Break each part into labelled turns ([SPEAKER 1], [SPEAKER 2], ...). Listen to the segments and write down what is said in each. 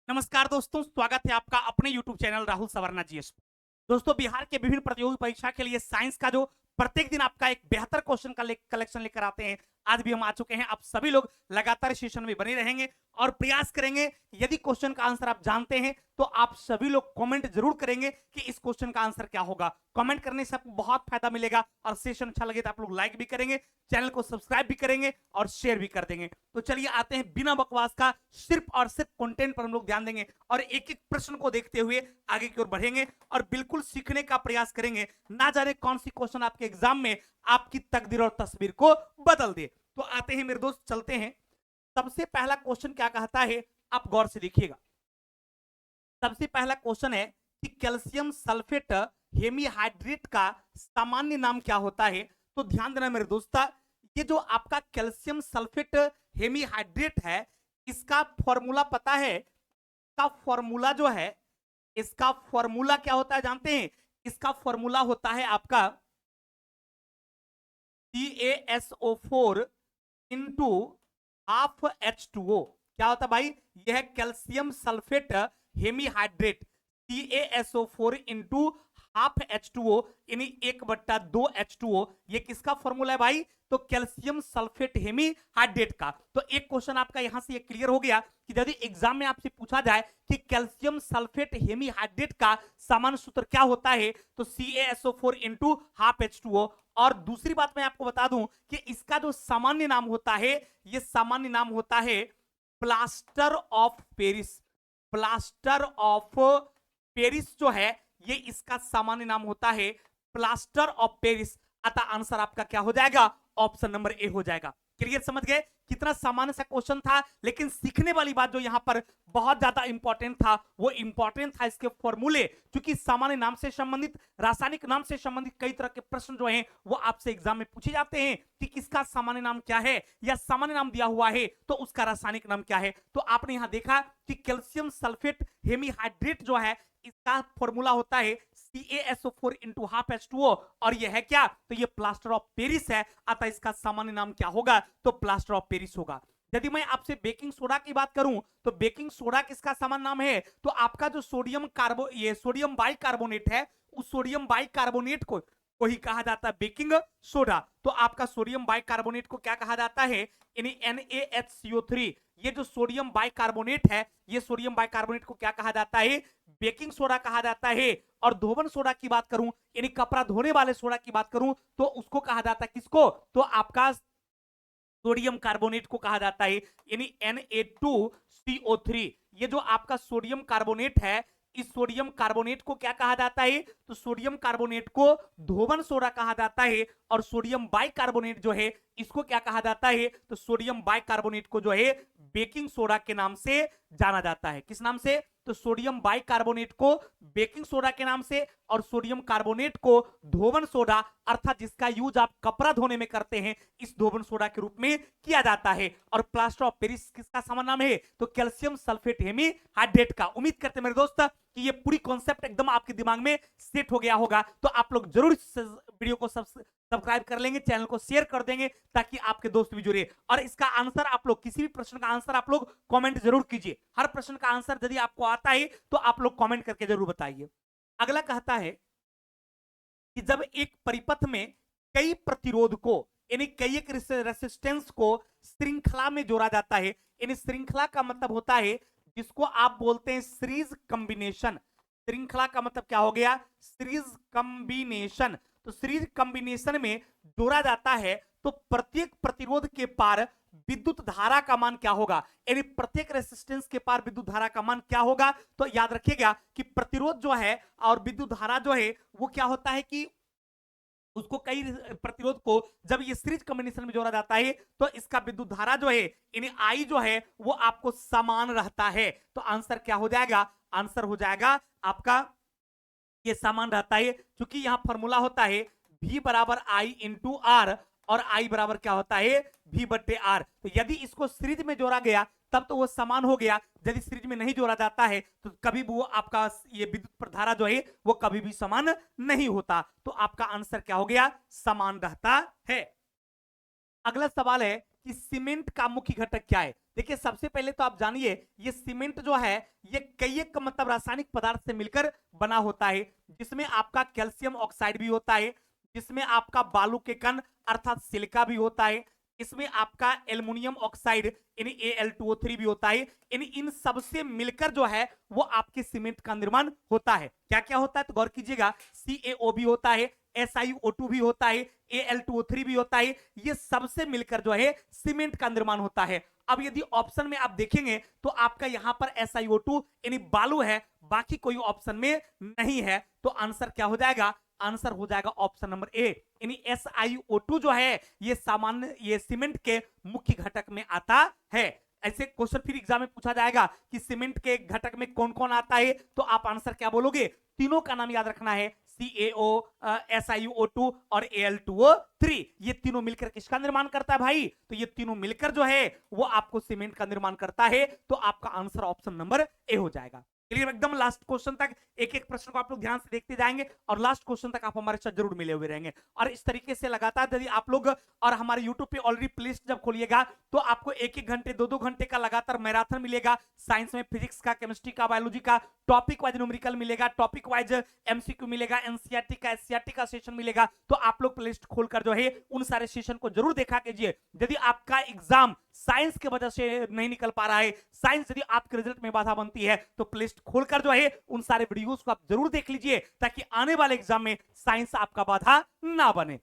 [SPEAKER 1] नमस्कार दोस्तों, स्वागत है आपका अपने YouTube channel Rahul Savarna GS. दोस्तों, बिहार के विभिन्न प्रतियोगी परीक्षा के लिए साइंस का जो प्रत्येक दिन आपका एक बेहतर क्वेश्चन का कलेक्शन लेकर आते हैं, आज भी हम आ चुके हैं। आप सभी लोग लगातार सेशन में बने रहेंगे और प्रयास करेंगे। यदि क्वेश्चन का आंसर आप जानते हैं तो आप सभी लोग कमेंट जरूर करेंगे कि इस क्वेश्चन का आंसर क्या होगा। कमेंट करने से आपको बहुत फायदा मिलेगा और सेशन अच्छा लगे तो आप लोग लाइक भी करेंगे, चैनल को सब्सक्राइब भी करेंगे और शेयर भी कर देंगे। तो चलिए आते हैं बिना बकवास का, सिर्फ और सिर्फ कंटेंट पर हम लोग ध्यान देंगे और एक एक प्रश्न को देखते हुए आगे की ओर बढ़ेंगे और बिल्कुल सीखने का प्रयास करेंगे। ना जाने कौन सी क्वेश्चन आपके एग्जाम में आपकी तकदीर और तस्वीर को बदल दे। तो आते हैं मेरे दोस्त, चलते हैं। सबसे पहला क्वेश्चन क्या कहता है, आप गौर से देखिएगा। सबसे पहला क्वेश्चन है कि कैल्शियम सल्फेट हेमीहाइड्रेट का सामान्य नाम क्या होता है। तो ध्यान देना मेरे दोस्त, ये जो आपका कैल्शियम सल्फेट हेमीहाइड्रेट है, इसका फॉर्मूला पता है? इसका फॉर्मूला जो है, इसका फॉर्मूला क्या होता है जानते हैं? इसका फॉर्मूला होता है आपका CaSO4 इंटू हाफ H2O। क्या होता है भाई? यह है calcium sulphate hemihydrate, CaSO4 into half H2O यानी 1/2 H2O। ये किसका फॉर्मूला है भाई? तो कैल्शियम सल्फेट हेमीहाइड्रेट का। तो एक क्वेश्चन आपका यहां से ये क्लियर हो गया कि यदि एग्जाम में आपसे पूछा जाए कि कैल्शियम सल्फेट हेमीहाइड्रेट का सामान्य सूत्र क्या होता है, तो CaSO4 इंटू हाफ H2O। और दूसरी बात मैं आपको बता दूं कि इसका जो सामान्य नाम होता है, ये सामान्य नाम होता है plaster of Paris. Plaster of Paris जो है, ये इसका सामान्य नाम होता है प्लास्टर ऑफ पेरिस। अतः आंसर आपका क्या हो जाएगा? ऑप्शन नंबर ए हो जाएगा। क्लियर? समझ गए? कितना सामान्य सा क्वेश्चन था, लेकिन सीखने वाली बात जो यहां पर बहुत ज्यादा इंपॉर्टेंट था, वो इंपॉर्टेंट था इसके फॉर्मूले। क्योंकि सामान्य नाम से संबंधित, रासायनिक नाम से संबंधित कई तरह के प्रश्न जो हैं वो आपसे एग्जाम में पूछे जाते हैं कि किसका सामान्य नाम क्या है, या सामान्य नाम दिया हुआ है तो उसका रासायनिक नाम क्या है। तो आपने यहां देखा कि कैल्शियम सल्फेट हेमीहाइड्रेट जो है, इसका फॉर्मूला होता है CaSO4 इंटू हाफ H2O। और यह है क्या? तो यह प्लास्टर ऑफ पेरिस है। अतः इसका सामान्य नाम क्या होगा? तो प्लास्टर ऑफ पेरिस होगा। यदि मैं आपसे बेकिंग सोडा की बात करूं तो बेकिंग सोडा किसका सामान्य नाम है? तो आपका जो सोडियम बाइकार्बोनेट है, उस सोडियम बाइकार्बोनेट को ही कहा जाता है बेकिंग सोडा। तो आपका सोडियम बाइकार्बोनेट को क्या कहा जाता है? यानी NaHCO3। ये जो सोडियम बाइकार्बोनेट है, ये सोडियम बाइकार्बोनेट को क्या कहा जाता है? बेकिंग सोडा कहा जाता है। और धोवन सोडा की बात करूं, यानी कपड़ा धोने वाले सोडा की बात करूं, तो उसको कहा जाता है किसको? तो आपका सोडियम कार्बोनेट को कहा जाता है, यानी Na2CO3। ये जो आपका सोडियम कार्बोनेट है, इस सोडियम कार्बोनेट को क्या कहा जाता है? तो सोडियम कार्बोनेट को धोवन सोडा कहा जाता है। और सोडियम बाइकार्बोनेट जो है, इसको क्या कहा जाता है? तो सोडियम बाइकार्बोनेट को जो है बेकिंग सोडा के नाम से जाना जाता है। किस नाम से? तो सोडियम बाइकार्बोनेट को बेकिंग सोडा के नाम से, और सोडियम कार्बोनेट को धोवन सोडा, अर्थात जिसका यूज आप कपड़ा धोने में करते हैं, इस धोवन सोडा के रूप में किया जाता है। और प्लास्टर ऑफ पेरिस किसका सामान्य नाम है? तो कैल्शियम सल्फेट हेमीहाइड्रेट का। उम्मीद करते हैं मेरे दोस्त कि ये पूरी कॉन्सेप्ट एकदम आपके दिमाग में सेट हो गया होगा। तो आप लोग जरूर इस वीडियो को सब्सक्राइब कर लेंगे, चैनल को शेयर कर देंगे ताकि आपके दोस्त भी जुड़े। और इसका आंसर आप लोग, किसी भी प्रश्न का आंसर आप लोग कमेंट जरूर कीजिए। हर प्रश्न का आंसर यदि आपको आता है तो आप लोग कमेंट करके जरूर बताइए। अगला कहता है कि जब एक परिपथ में कई प्रतिरोध को, यानी कई एक रेसिस्टेंस को श्रृंखला में जोड़ा जाता है, यानी श्रृंखला का मतलब होता है जिसको आप बोलते हैं सीरीज कॉम्बिनेशन। श्रृंखला का मतलब क्या हो गया? Series combination. तो सीरीज कॉम्बिनेशन में जोड़ा जाता है तो प्रत्येक प्रतिरोध के पार विद्युत धारा का मान क्या होगा? यानी प्रत्येक रेसिस्टेंस के पार विद्युत धारा का मान क्या होगा? तो याद रखिएगा कि प्रतिरोध जो है और विद्युत धारा जो है, वो क्या होता है कि उसको कई प्रतिरोध को जब ये सीरीज कॉम्बिनेशन में जोड़ा जाता है तो इसका विद्युत धारा जो है, यानी आई जो है, वो आपको समान रहता है। तो आंसर क्या हो जाएगा? आंसर हो जाएगा आपका ये समान रहता है, क्योंकि यहां फॉर्मूला होता है V बराबर I इंटू आर, और I बराबर क्या होता है? V बट्टे आर। तो यदि इसको सीरीज में जोड़ा गया तब तो वो समान हो गया, यदि सीरीज में नहीं जोड़ा जाता है तो कभी भी वो आपका ये विद्युत प्रधारा जो है वो कभी भी समान नहीं होता। तो आपका आंसर क्या हो गया? समान रहता है। अगला सवाल है कि सीमेंट का मुख्य घटक क्या है। देखिए सबसे पहले तो आप जानिए ये सीमेंट जो है ये कई एक मतलब रासायनिक पदार्थ से मिलकर बना होता है, जिसमें आपका कैल्शियम ऑक्साइड भी होता है, जिसमें आपका बालू के कण अर्थात सिलिका भी होता है, इसमें आपका एल्युमिनियम ऑक्साइड यानी Al2O3 भी होता है। इन सब से मिलकर जो है वो आपके सीमेंट का निर्माण होता है। क्या क्या होता है तो गौर कीजिएगा, CaO भी होता है, SiO2 भी होता है, Al2O3 भी होता है। ये सबसे मिलकर जो है सीमेंट का निर्माण होता है। अब यदि ऑप्शन में आप देखेंगे तो आपका यहां पर SiO2 यानी बालू है, बाकी कोई ऑप्शन में नहीं है। तो आंसर क्या हो जाएगा, आंसर हो जाएगा ऑप्शन नंबर ए यानी SiO2 जो है ये सामान्य ये सीमेंट के मुख्य घटक में आता है। ऐसे क्वेश्चन फिर एग्जाम में पूछा जाएगा कि सीमेंट के घटक में कौन कौन आता है, तो आप आंसर क्या बोलोगे, तीनों का नाम याद रखना है, CaO, SiO2 और Al2O3। ये तीनों मिलकर किसका निर्माण करता है भाई, तो ये तीनों मिलकर जो है वो आपको सीमेंट का निर्माण करता है। तो आपका आंसर ऑप्शन नंबर ए हो जाएगा। क्लियर एकदम, लास्ट क्वेश्चन तक एक एक प्रश्न को आप लोग ध्यान से देखते जाएंगे और लास्ट क्वेश्चन तक आप हमारे साथ जरूर मिले हुए रहेंगे। और इस तरीके से लगातार यदि आप लोग और हमारे यूट्यूब पे ऑलरेडी प्लेलिस्ट जब खोलिएगा तो आपको एक एक घंटे 2-2 घंटे का लगातार मैराथन मिलेगा। साइंस में फिजिक्स का, केमिस्ट्री का, बायोलॉजी का, टॉपिक वाइज न्यूमेरिकल मिलेगा, टॉपिक वाइज MCQ मिलेगा, एनसीईआरटी का, SCERT का सेशन मिलेगा। तो आप लोग प्लेलिस्ट खोलकर जो है उन सारे सेशन को जरूर देखा कीजिए। यदि आपका एग्जाम साइंस की वजह से नहीं निकल पा रहा है, साइंस यदि आपके रिजल्ट में बाधा बनती है, तो प्लेलिस्ट खोलकर जो है उन सारे वीडियोस को आप जरूर देख लीजिए ताकि आने वाले एग्जाम में साइंस आपका बाधा ना बने।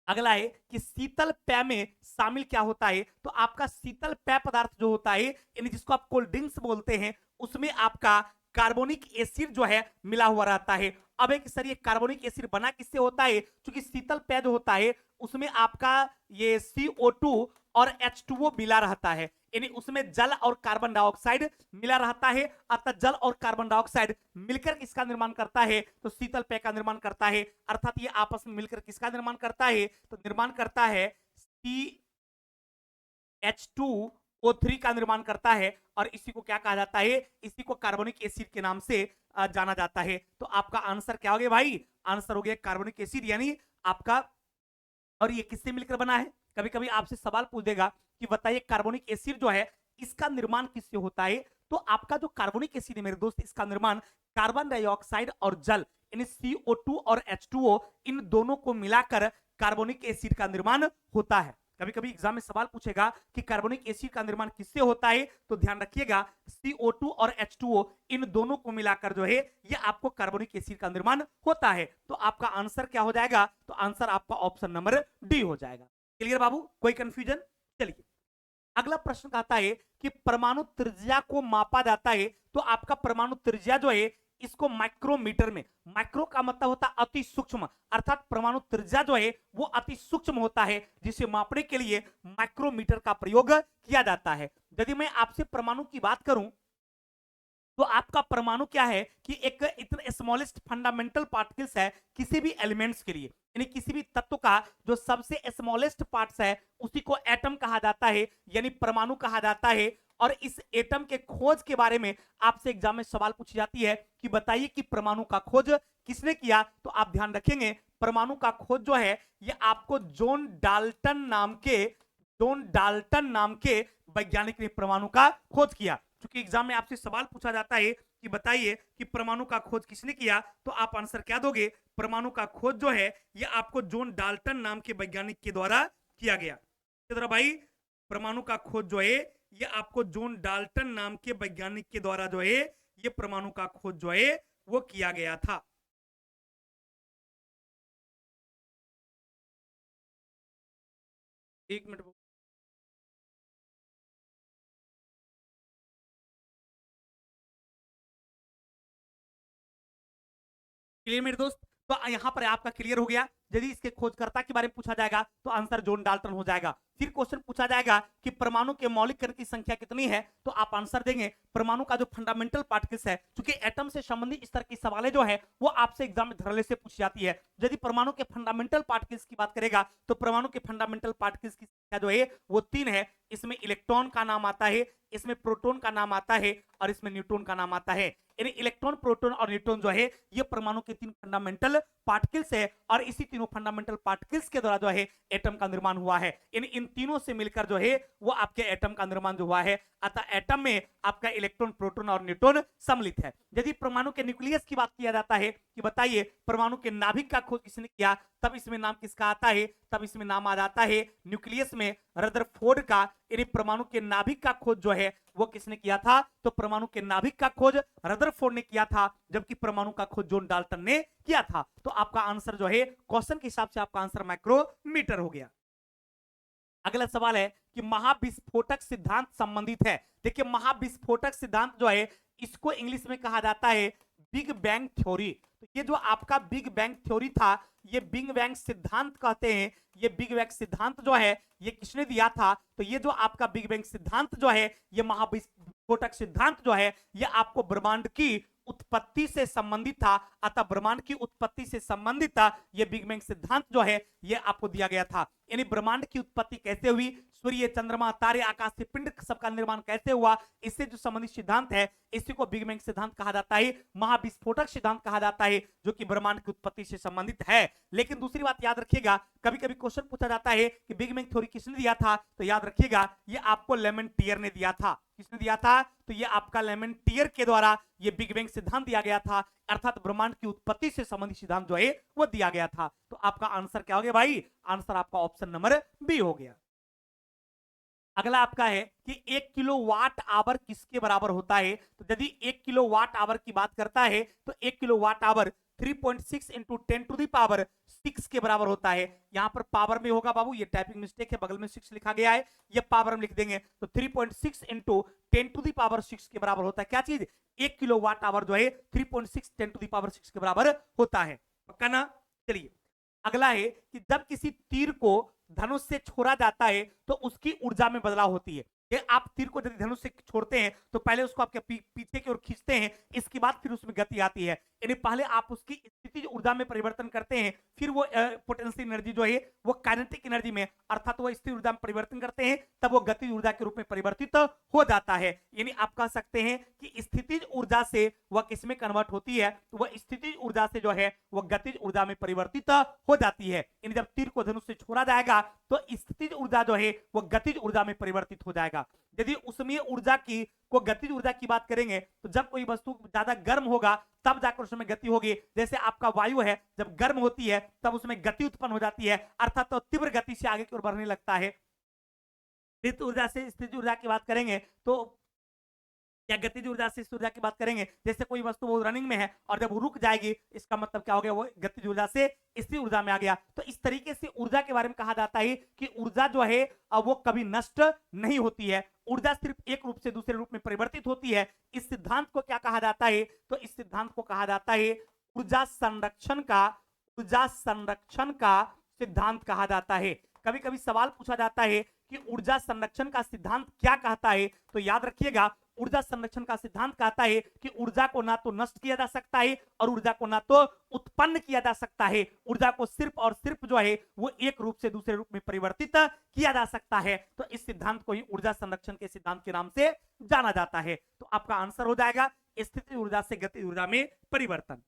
[SPEAKER 1] अगला है कि शीतल पेय में शामिल क्या होता है, तो आपका शीतल पेय पदार्थ जो होता है यानी जिसको आप कोल्ड ड्रिंक्स बोलते हैं, उसमें आपका कार्बोनिक एसिड जो है मिला हुआ रहता है। अब एक सर ये कार्बोनिक एसिड बना किससे होता है, क्योंकि शीतल पेय जो होता है उसमें आपका ये CO2 और H2O मिला रहता है, यानी उसमें जल और कार्बन डाइऑक्साइड मिला रहता है। अर्थात जल और कार्बन डाइऑक्साइड मिलकर किसका निर्माण करता है, तो शीतल पेय का निर्माण करता है। अर्थात ये आपस में मिलकर किसका निर्माण करता है, तो निर्माण करता है CH2O3 का निर्माण करता है। और इसी को क्या कहा जाता है, इसी को कार्बोनिक एसिड के नाम से जाना जाता है। तो आपका आंसर क्या हो गया भाई, आंसर हो गया कार्बोनिक एसिड यानी आपका। और ये किससे मिलकर बना है, कभी कभी आपसे सवाल पूछ देगा कि बताइए कार्बोनिक एसिड जो है इसका निर्माण किससे होता है, तो आपका जो कार्बोनिक एसिड है मेरे दोस्त, इसका निर्माण कार्बन डाइऑक्साइड और जल यानी CO2 और H2O इन दोनों को मिलाकर कार्बोनिक एसिड का निर्माण होता है। कभी कभी एग्जाम में सवाल पूछेगा कि कार्बोनिक एसिड का निर्माण किससे होता है, तो ध्यान रखिएगा CO2 और H2O इन दोनों को मिलाकर जो है ये आपको कार्बोनिक एसिड का निर्माण होता है। तो आपका आंसर क्या हो जाएगा, तो आंसर आपका ऑप्शन नंबर डी हो जाएगा। क्लियर बाबू, कोई कंफ्यूजन। चलिए अगला प्रश्न कहता है कि परमाणु त्रिज्या को मापा जाता है, तो आपका परमाणु त्रिज्या जो है इसको माइक्रोमीटर में, माइक्रो का मतलब होता है अति सूक्ष्म, अर्थात परमाणु त्रिज्या जो है वो अति सूक्ष्म होता है, जिसे मापने के लिए माइक्रोमीटर का प्रयोग किया जाता है। यदि मैं आपसे परमाणु की बात करूं तो आपका परमाणु क्या है कि एक इतना स्मॉलेस्ट फंडामेंटल पार्टिकल्स है किसी भी एलिमेंट्स के लिए, यानी किसी भी तत्व का जो सबसे स्मॉलेस्ट पार्ट्स है उसी को एटम कहा जाता है, यानी परमाणु कहा जाता है। और इस एटम के खोज के बारे में आपसे एग्जाम में सवाल पूछी जाती है कि बताइए कि परमाणु का खोज किसने किया, तो आप ध्यान रखेंगे परमाणु का खोज जो है ये आपको जॉन डाल्टन नाम के वैज्ञानिक ने परमाणु का खोज किया। क्योंकि एग्जाम में आपसे सवाल पूछा जाता है कि बताइए कि परमाणु का खोज किसने किया, तो आप आंसर क्या दोगे, परमाणु का खोज जो है ये आपको जॉन डाल्टन नाम के वैज्ञानिक के द्वारा किया गया। तो भाई परमाणु का खोज जो है ये आपको जॉन डाल्टन नाम के वैज्ञानिक के द्वारा जो है ये परमाणु का खोज जो है वो किया गया था। एक मिनट, क्लियर मेरे दोस्त, तो यहां पर आपका क्लियर हो गया। यदि इसके खोजकर्ता के बारे में पूछा जाएगा तो आंसर जॉन डाल्टन हो जाएगा। फिर क्वेश्चन पूछा जाएगा कि परमाणु के मौलिक कण की संख्या कितनी है, तो आप आंसर देंगे परमाणु का जो फंडामेंटल पार्टिकल्स है, क्योंकि एटम से संबंधित इस तरह की सवालें जो है वो आपसे एग्जाम में धड़ल्ले से पूछी जाती है। यदि परमाणु के फंडामेंटल पार्टिकल्स की बात करेगा तो परमाणु के फंडामेंटल पार्टिकल्स की संख्या जो है वो 3 है। इसमें इलेक्ट्रॉन का नाम आता है, इसमें प्रोटॉन का नाम आता है और इसमें न्यूट्रॉन का नाम आता है। यानी इलेक्ट्रॉन, प्रोटॉन और न्यूट्रॉन जो है ये परमाणु के 3 फंडामेंटल पार्टिकल्स है और इसी तीनों फंडामेंटल पार्टिकल्स के द्वारा जो है एटम का निर्माण हुआ है। इन तीनों से मिलकर जो है वो आपके एटम का निर्माण जो हुआ है। अतः एटम में आपका इलेक्ट्रॉन, प्रोटॉन और न्यूट्रॉन सम्मिलित है। यदि परमाणु के न्यूक्लियस की बात किया जाता है कि बताइए परमाणु के नाभिक का खोज किसने किया, तब इसमें नाम किसका आता है, तब इसमें नाम आ जाता है न्यूक्लियस में रदरफोर्ड का। यानी परमाणु के नाभिक का खोज जो है वो किसने किया था, तो परमाणु के नाभिक का खोज रदरफोर्ड ने किया था, जबकि परमाणु का खोज जॉन डाल्टन ने किया था। तो आपका आंसर जो है क्वेश्चन के हिसाब से आपका आंसर माइक्रोमीटर हो गया। अगला सवाल है कि महाविस्फोटक सिद्धांत संबंधित है। देखिए महाविस्फोटक सिद्धांत जो है इसको इंग्लिश में कहा जाता है बिग बैंग थ्योरी। तो ये जो आपका बिग बैंग थ्योरी था, ये बिग बैंग सिद्धांत कहते हैं। ये बिग बैंग सिद्धांत जो है ये किसने दिया था, तो ये जो आपका बिग बैंग सिद्धांत जो है, ये महाविस्फोटक सिद्धांत जो है ये आपको ब्रह्मांड की उत्पत्ति से संबंधित था। अतः ब्रह्मांड की उत्पत्ति से संबंधित था ये बिग बैंग सिद्धांत जो है ये आपको दिया गया था। यानी ब्रह्मांड की उत्पत्ति कैसे हुई, सूर्य, चंद्रमा, तारे, आकाश से पिंड सबका निर्माण कैसे हुआ, इससे जो संबंधित सिद्धांत है इसी को बिग बैंग सिद्धांत कहा जाता है, महाविस्फोटक सिद्धांत कहा जाता है, जो कि ब्रह्मांड की उत्पत्ति से संबंधित है। लेकिन दूसरी बात याद रखिएगा, कभी कभी क्वेश्चन पूछा जाता है कि बिग बैंग थ्योरी किसने दिया था, तो याद रखिएगा ये आपको लेमेंटियर ने दिया था। किसने दिया था, तो ये आपका लेमेंटियर के द्वारा ये बिग बैंग सिद्धांत दिया गया था, अर्थात ब्रह्मांड की उत्पत्ति से संबंधित सिद्धांत जो है वो दिया गया था। तो आपका आंसर क्या हो गया भाई, आंसर आपका ऑप्शन नंबर बी हो गया। अगला आपका है कि 1 किलोवाट आवर किसके बराबर होता है, तो यदि 1 किलोवाट आवर की बात करता है तो 1 kilowatt hour 3.6 into 10 to the power 6 के बराबर होता है। यहां पर पावर में होगा बाबू, ये टाइपिंग मिस्टेक है, बगल में 6 लिखा गया है, ये पावर में लिख देंगे। तो 3.6 इंटू 10 टू दी पावर 6 के बराबर होता है क्या चीज, 1 किलोवाट आवर जो है 3.6 10 टू दी पावर 6 के बराबर होता है। पक्का ना। चलिए अगला है कि जब किसी तीर को धनुष से छोड़ा जाता है तो उसकी ऊर्जा में बदलाव होती है। ये आप तीर को यदि धनुष से छोड़ते हैं तो पहले उसको आपके पीछे की ओर खींचते हैं, इसके बाद फिर उसमें गति आती है। यानी पहले आप उसकी स्थितिज ऊर्जा में परिवर्तन करते हैं, फिर वो पोटेंशियल एनर्जी जो है वो काइनेटिक एनर्जी में, अर्थात वो स्थिर ऊर्जा में परिवर्तन करते हैं, तब वो गतिज ऊर्जा के रूप में परिवर्तित हो जाता है। यानी आप कह सकते हैं कि स्थितिज ऊर्जा से वह किसमें कन्वर्ट होती है, तो वह स्थितिज ऊर्जा से जो है वह गतिज ऊर्जा में परिवर्तित हो जाती है। यानी जब तीर को धनुष से छोड़ा जाएगा तो स्थितिज ऊर्जा जो है वह गतिज ऊर्जा में परिवर्तित हो जाएगा। यदि उसमें ऊर्जा की को गतिज ऊर्जा की बात करेंगे तो जब कोई वस्तु ज्यादा गर्म होगा तब जाकर उसमें गति होगी। जैसे आपका वायु है, जब गर्म होती है तब उसमें गति उत्पन्न हो जाती है, अर्थात तो तीव्र गति से आगे की ओर बढ़ने लगता है। स्थितिज ऊर्जा से स्थितिज ऊर्जा की बात करेंगे तो या गतिज ऊर्जा से ऊर्जा की बात करेंगे, जैसे कोई वस्तु वो रनिंग में है और जब वो रुक जाएगी इसका मतलब क्या हो गया, वो गतिज ऊर्जा से स्थिर ऊर्जा में आ गया। तो इस तरीके से ऊर्जा के बारे में कहा जाता है कि ऊर्जा जो है वो कभी नष्ट नहीं होती है, ऊर्जा सिर्फ एक रूप से दूसरे रूप में परिवर्तित होती है। इस सिद्धांत को क्या कहा जाता है, तो इस सिद्धांत को कहा जाता है ऊर्जा संरक्षण का सिद्धांत कहा जाता है। कभी कभी सवाल पूछा जाता है कि ऊर्जा संरक्षण का सिद्धांत क्या कहता है, तो याद रखिएगा ऊर्जा संरक्षण का सिद्धांत कहता है कि ऊर्जा को ना तो नष्ट किया जा सकता है और ऊर्जा को ना तो उत्पन्न किया जा सकता है, ऊर्जा को सिर्फ और सिर्फ जो है वो एक रूप से दूसरे रूप में परिवर्तित किया जा सकता है। तो इस सिद्धांत को ही ऊर्जा संरक्षण के सिद्धांत के नाम से जाना जाता है। तो आपका आंसर हो जाएगा स्थितिज ऊर्जा से गतिज ऊर्जा में परिवर्तन।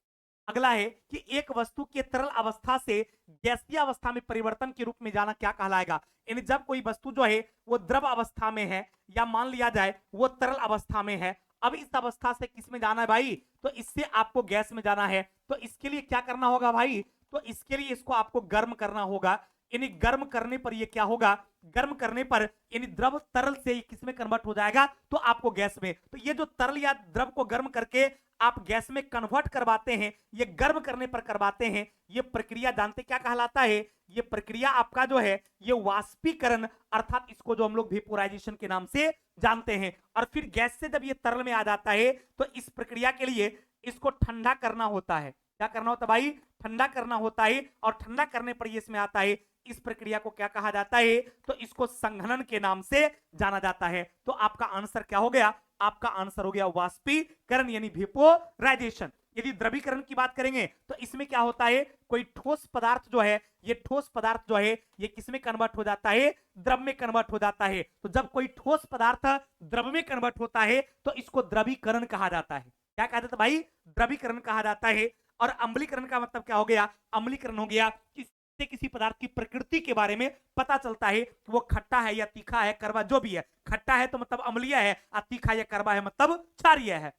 [SPEAKER 1] अगला है कि एक वस्तु के तरल अवस्था से गैसीय अवस्था में परिवर्तन के रूप में जाना क्या कहलाएगा। यानी जब कोई वस्तु जो है वो द्रव अवस्था में है या मान लिया जाए वो तरल अवस्था में है, अब इस अवस्था से किस में जाना है भाई, तो इससे आपको गैस में जाना है। तो इसके लिए क्या करना होगा भाई, तो इसके लिए इसको आपको गर्म करना होगा। यानी गर्म करने पर ये क्या होगा, गर्म करने पर यानी द्रव तरल से किस में कन्वर्ट हो जाएगा, तो आपको गैस में। तो ये जो तरल या द्रव को गर्म करके आप गैस में कन्वर्ट करवाते हैं, ये गर्म करने पर करवाते हैं, ये प्रक्रिया जानते क्या कहलाता है, ये प्रक्रिया आपका जो है ये वाष्पीकरण, अर्थात इसको जो हम लोग वेपोराइजेशन के नाम से जानते हैं। और फिर गैस से जब ये तरल में आ जाता है तो इस प्रक्रिया के लिए इसको ठंडा करना होता है। क्या करना होता है भाई, ठंडा करना होता है, और ठंडा करने पर ये इसमें आता है। इस प्रक्रिया को क्या कहा जाता है, तो इसको संघनन के नाम से जाना जाता है। तो आपका आंसर क्या हो गया, आपका आंसर हो गया वाष्पीकरण यानी वेपोराइजेशन। यदि द्रवीकरण की बात करेंगे तो इसमें क्या होता है, कोई ठोस पदार्थ जो है ये ठोस पदार्थ जो है ये किसमें कन्वर्ट हो जाता है, द्रव में कन्वर्ट हो जाता है। तो जब कोई ठोस पदार्थ द्रव में कन्वर्ट होता है तो इसको द्रवीकरण कहा जाता है। क्या कहा जाता है भाई, द्रवीकरण कहा जाता है। और अम्लीकरण का मतलब क्या हो गया? अम्लीकरण हो गया कि किसी पदार्थ की प्रकृति के बारे में पता चलता है कि वो खट्टा है या तीखा है, कड़वा, जो भी है। खट्टा है तो मतलब अम्लीय है, और तीखा या कड़वा है मतलब क्षारीय है।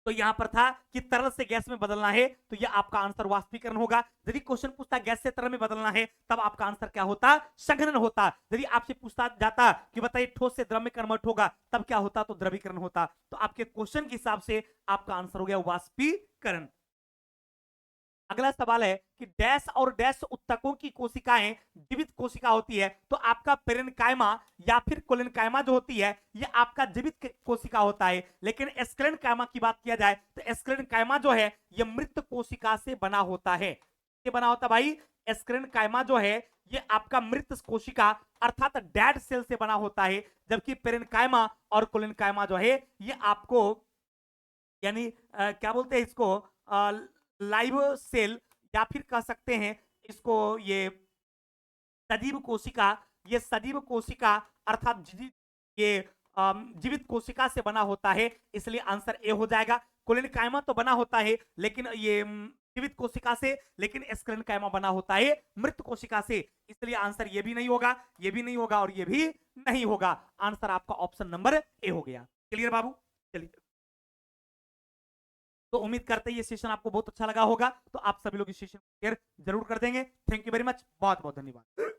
[SPEAKER 1] तो यहां पर था कि तरल से गैस में बदलना है, तो यह आपका आंसर वाष्पीकरण होगा। यदि क्वेश्चन पूछता गैस से तरल में बदलना है, तब आपका आंसर क्या होता? संघनन होता। यदि आपसे पूछता जाता कि बताइए ठोस से द्रव में कन्वर्ट होगा, तब क्या होता? तो द्रवीकरण होता। तो आपके क्वेश्चन के हिसाब से आपका आंसर हो गया वाष्पीकरण। अगला सवाल है कि डैश और डैश उत्तकों की कोशिकाएं जीवित कोशिका होती है, तो आपका पेरेन्काइमा या फिर कोलेनकाइमा जो होती है, ये आपका जीवित कोशिका होता है। लेकिन एस्क्लेनकाइमा की बात किया जाए तो एस्क्लेनकाइमा जो है ये मृत कोशिका से बना होता है। ये बना होता भाई, एस्क्लेनकाइमा जो है ये आपका मृत कोशिका अर्थात डेड सेल से बना होता है, जबकि पेरेन्काइमा और कोलेनकाइमा जो है ये आपको यानी क्या बोलते हैं इसको, लाइव सेल, या फिर कह सकते हैं इसको ये सजीव कोशिका। ये सजीव कोशिका अर्थात ये जीवित कोशिका से बना होता है, इसलिए आंसर ए हो जाएगा। कोलेनकाइमा तो बना होता है लेकिन ये जीवित कोशिका से, लेकिन एस्क्लेनकाइमा बना होता है मृत कोशिका से, इसलिए आंसर ये भी नहीं होगा, ये भी नहीं होगा और ये भी नहीं होगा। आंसर आपका ऑप्शन नंबर ए हो गया। क्लियर बाबू? चलिए, तो उम्मीद करते हैं ये सेशन आपको बहुत अच्छा लगा होगा, तो आप सभी लोग इस सेशन को शेयर जरूर कर देंगे। थैंक यू वेरी मच, बहुत बहुत धन्यवाद।